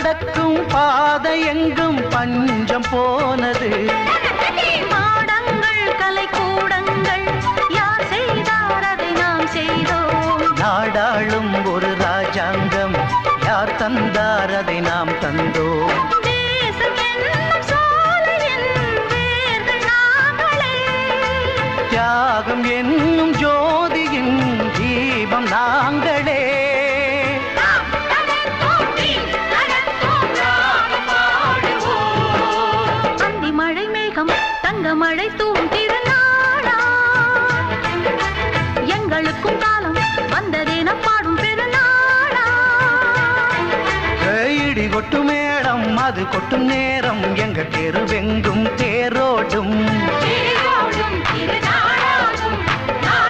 நடக்கும் பாதை எங்கும் பஞ்சம் போனது. மாடங்கள் கலை கூடங்கள் யார் செய்தார் அதை நாம் செய்தோம். நாடாளும் ஒரு ராஜாங்கம் யார் தந்தார் அதை நாம் தந்தோம். தேசம் என்னும் சோலையின் வேர்கள் நாங்களே. தியாகம் என்னும் ஜோதியின் தீபம் நாங்களே. அந்தி மழை மேகம் தங்க மழை தூவும் திருநாளா. எங்களுக்கும் காலம் வந்ததேன பாடும் பெருநாளா. இடி கொட்டும் மேடம் அது கொட்டும் நேரம் எங்க தெருவெங்கும் தேரோடும்.